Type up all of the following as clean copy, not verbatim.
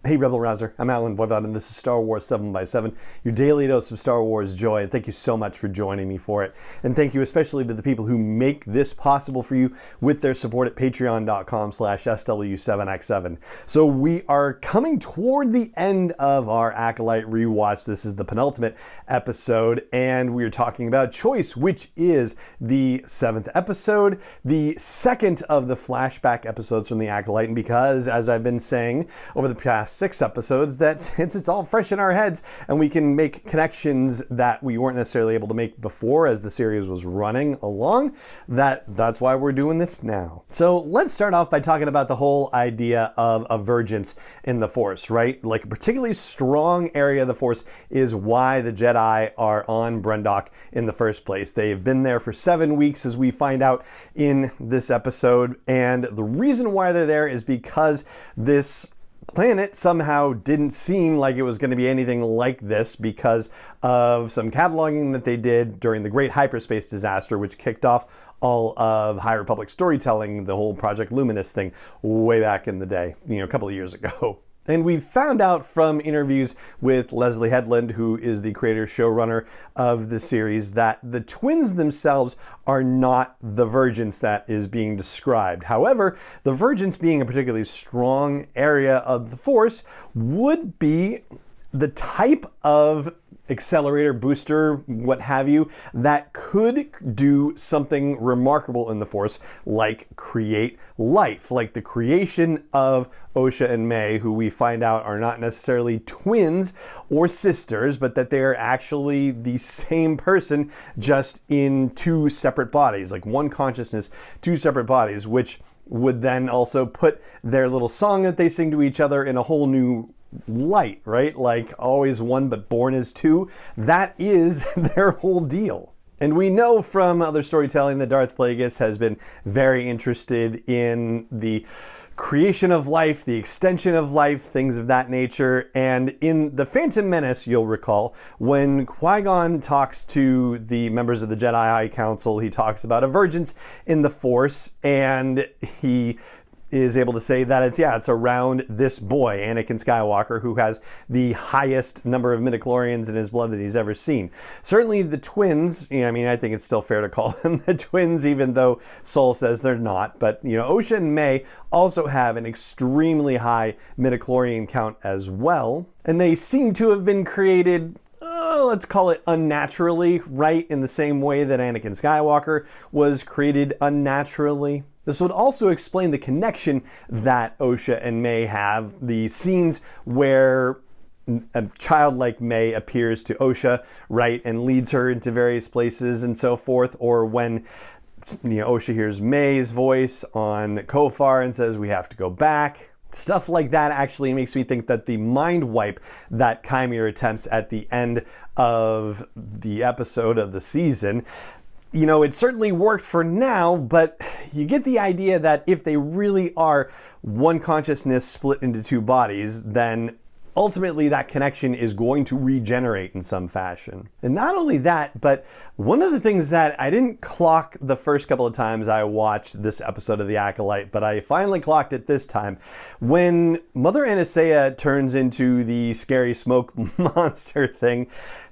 Hey Rebel Rouser, I'm Alan Voivod and this is Star Wars 7x7, your daily dose of Star Wars joy, and thank you so much for joining me for it. And thank you especially to the people who make this possible for you with their support at patreon.com/SW7x7. So we are coming toward the end of our ACOLYTE Rewatch. This is the penultimate episode, and we're talking about Choice, which is the 7th episode, the second of the flashback episodes from the ACOLYTE, and because, as I've been saying over the past 6 episodes, that since it's all fresh in our heads and we can make connections that we weren't necessarily able to make before as the series was running along, that's why we're doing this now. So let's start off by talking about the whole idea of a vergence in the Force, right? Like a particularly strong area of the Force is why the Jedi are on Brendok in the first place. They've been there for 7 weeks, as we find out in this episode, and the reason why they're there is because this planet somehow didn't seem like it was going to be anything like this because of some cataloging that they did during the Great Hyperspace Disaster, which kicked off all of High Republic storytelling, the whole Project Luminous thing way back in the day, a couple of years ago. And we found out from interviews with Leslie Headland, who is the creator showrunner of the series, that the twins themselves are not the vergence that is being described. However, the vergence, being a particularly strong area of the Force, would be the type of accelerator, booster, what have you, that could do something remarkable in the Force, like create life, like the creation of Osha and May, who we find out are not necessarily twins or sisters, but that they are actually the same person, just in 2 separate bodies, like one consciousness, 2 separate bodies, which would then also put their little song that they sing to each other in a whole new light, right? Like always one but born as 2. That is their whole deal. And we know from other storytelling that Darth Plagueis has been very interested in the creation of life, the extension of life, things of that nature. And in The Phantom Menace, you'll recall, when Qui-Gon talks to the members of the Jedi High Council, he talks about a vergence in the Force, and he is able to say that it's around this boy, Anakin Skywalker, who has the highest number of midichlorians in his blood that he's ever seen. Certainly the twins, I think it's still fair to call them the twins, even though Sol says they're not. But, Osha and May also have an extremely high midichlorian count as well. And they seem to have been created, let's call it unnaturally, right? In the same way that Anakin Skywalker was created unnaturally. This would also explain the connection that Osha and May have, the scenes where a child like May appears to Osha, right, and leads her into various places and so forth, or when Osha hears May's voice on Kofar and says, "We have to go back." Stuff like that actually makes me think that the mind wipe that Chimera attempts at the end of the episode of the season, it certainly worked for now, but you get the idea that if they really are one consciousness split into 2 bodies, then ultimately that connection is going to regenerate in some fashion. And not only that, but one of the things that I didn't clock the first couple of times I watched this episode of The Acolyte, but I finally clocked it this time, when Mother Anastasia turns into the scary smoke monster thing,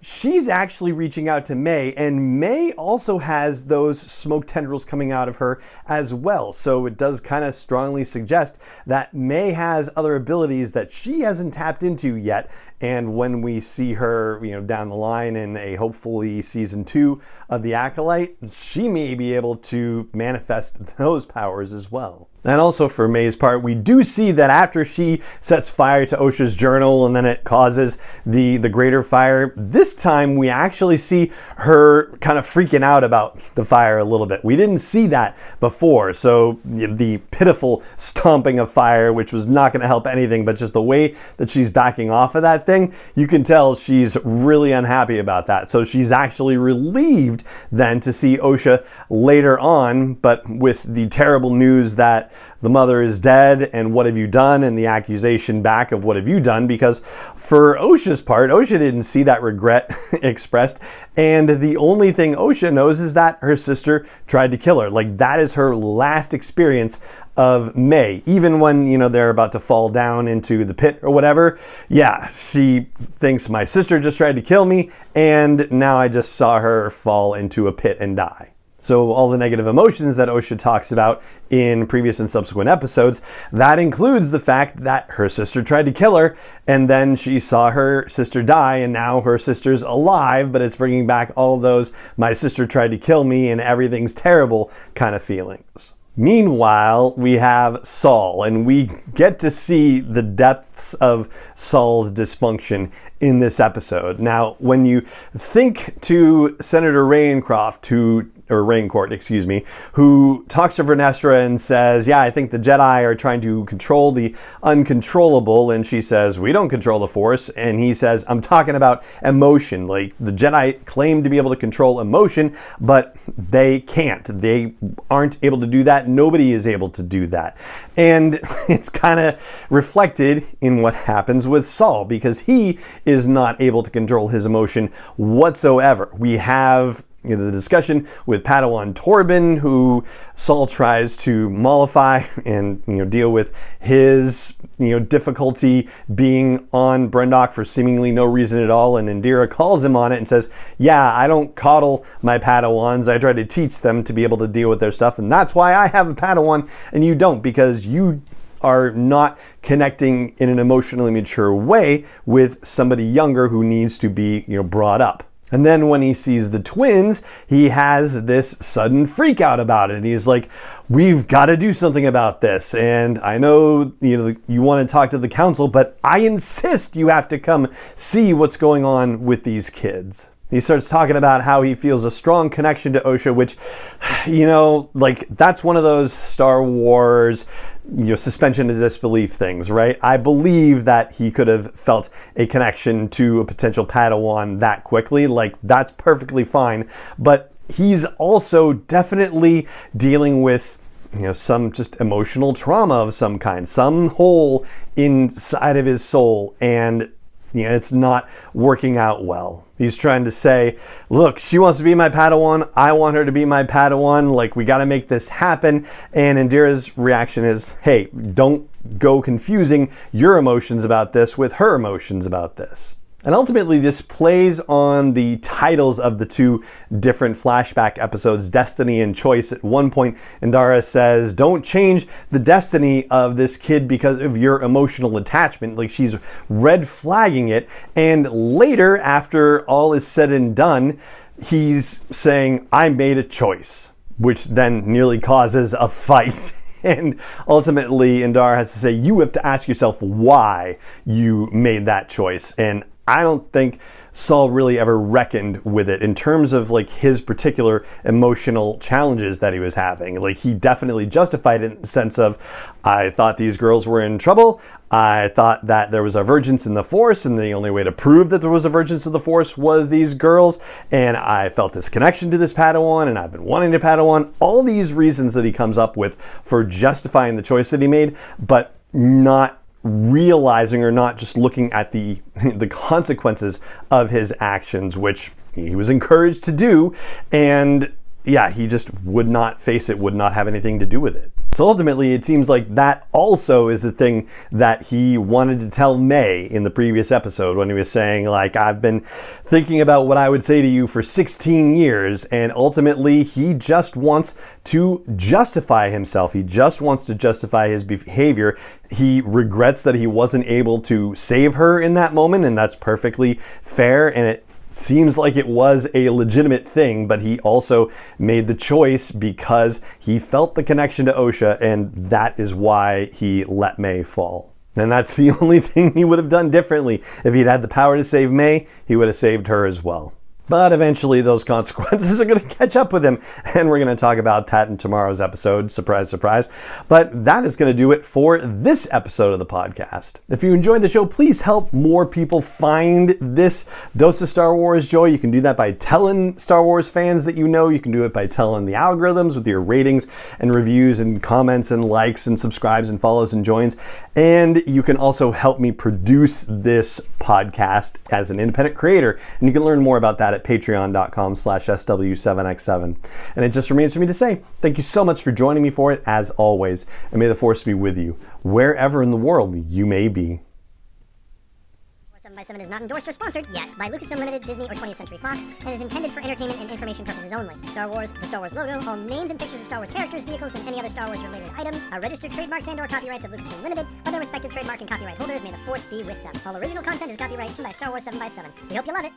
she's actually reaching out to May, and May also has those smoke tendrils coming out of her as well. So it does kind of strongly suggest that May has other abilities that she hasn't tapped into yet. And when we see her, down the line in a hopefully season 2 of The Acolyte, she may be able to manifest those powers as well. And also for May's part, we do see that after she sets fire to Osha's journal and then it causes the greater fire, this time we actually see her kind of freaking out about the fire a little bit. We didn't see that before, so the pitiful stomping of fire, which was not going to help anything, but just the way that she's backing off of that thing, you can tell she's really unhappy about that. So she's actually relieved then to see Osha later on, but with the terrible news that the mother is dead and what have you done, and the accusation back of what have you done, because for Osha's part, Osha didn't see that regret expressed, and the only thing Osha knows is that her sister tried to kill her. Like, that is her last experience of May. Even when, they're about to fall down into the pit or whatever, yeah, she thinks my sister just tried to kill me, and now I just saw her fall into a pit and die. So all the negative emotions that Osha talks about in previous and subsequent episodes, that includes the fact that her sister tried to kill her, and then she saw her sister die, and now her sister's alive, but it's bringing back all those my sister tried to kill me and everything's terrible kind of feelings. Meanwhile, we have Saul, and we get to see the depths of Saul's dysfunction in this episode. Now, when you think to Senator Raincourt, who talks to Vernestra and says, yeah, I think the Jedi are trying to control the uncontrollable, and she says, we don't control the Force, and he says, I'm talking about emotion. Like, the Jedi claim to be able to control emotion, but they can't. They aren't able to do that. Nobody is able to do that. And it's kind of reflected in what happens with Saul, because he is not able to control his emotion whatsoever. We have the discussion with Padawan Torben, who Saul tries to mollify and deal with his difficulty being on Brendok for seemingly no reason at all, and Indira calls him on it and says, yeah, I don't coddle my Padawans, I try to teach them to be able to deal with their stuff, and that's why I have a Padawan and you don't, because you are not connecting in an emotionally mature way with somebody younger who needs to be brought up. And then when he sees the twins, he has this sudden freak out about it. And he's like, we've got to do something about this. And I know, you want to talk to the council, but I insist you have to come see what's going on with these kids. He starts talking about how he feels a strong connection to Osha, which, that's one of those Star Wars, suspension of disbelief things, right? I believe that he could have felt a connection to a potential Padawan that quickly. Like, that's perfectly fine. But he's also definitely dealing with some just emotional trauma of some kind, some hole inside of his soul, and it's not working out well. He's trying to say, look, she wants to be my Padawan, I want her to be my Padawan, like, we got to make this happen. And Indira's reaction is, hey, don't go confusing your emotions about this with her emotions about this. And ultimately, this plays on the titles of the two different flashback episodes, Destiny and Choice. At one point, Indira says, don't change the destiny of this kid because of your emotional attachment. Like, she's red flagging it. And later, after all is said and done, he's saying, I made a choice, which then nearly causes a fight. And ultimately, Indira has to say, you have to ask yourself why you made that choice. And I don't think Saul really ever reckoned with it in terms of his particular emotional challenges that he was having. Like, he definitely justified it in the sense of, I thought these girls were in trouble. I thought that there was a vergence in the Force, and the only way to prove that there was a vergence in the Force was these girls. And I felt this connection to this Padawan, and I've been wanting to Padawan. All these reasons that he comes up with for justifying the choice that he made, but not realizing or not just looking at the consequences of his actions, which he was encouraged to do, and yeah, he just would not face it, would not have anything to do with it. So ultimately, it seems like that also is the thing that he wanted to tell May in the previous episode when he was saying, I've been thinking about what I would say to you for 16 years, and ultimately he just wants to justify himself. He just wants to justify his behavior. He regrets that he wasn't able to save her in that moment, and that's perfectly fair, and it seems like it was a legitimate thing, but he also made the choice because he felt the connection to Osha, and that is why he let May fall. And that's the only thing he would have done differently. If he'd had the power to save May, he would have saved her as well. But eventually those consequences are going to catch up with him, and we're going to talk about that in tomorrow's episode. Surprise, surprise. But that is going to do it for this episode of the podcast. If you enjoyed the show, please help more people find this dose of Star Wars joy. You can do that by telling Star Wars fans that you know. You can do it by telling the algorithms with your ratings and reviews and comments and likes and subscribes and follows and joins. And you can also help me produce this podcast as an independent creator. And you can learn more about that at patreon.com/SW7X7. And it just remains for me to say thank you so much for joining me for it, as always. And may the Force be with you, wherever in the world you may be. 7x7 is not endorsed or sponsored yet by Lucasfilm Limited, Disney, or 20th Century Fox, and is intended for entertainment and information purposes only. Star Wars, the Star Wars logo, all names and pictures of Star Wars characters, vehicles, and any other Star Wars related items are registered trademarks and/or copyrights of Lucasfilm Limited, or their respective trademark and copyright holders. May the Force be with them. All original content is copyright by Star Wars 7x7. We hope you love it.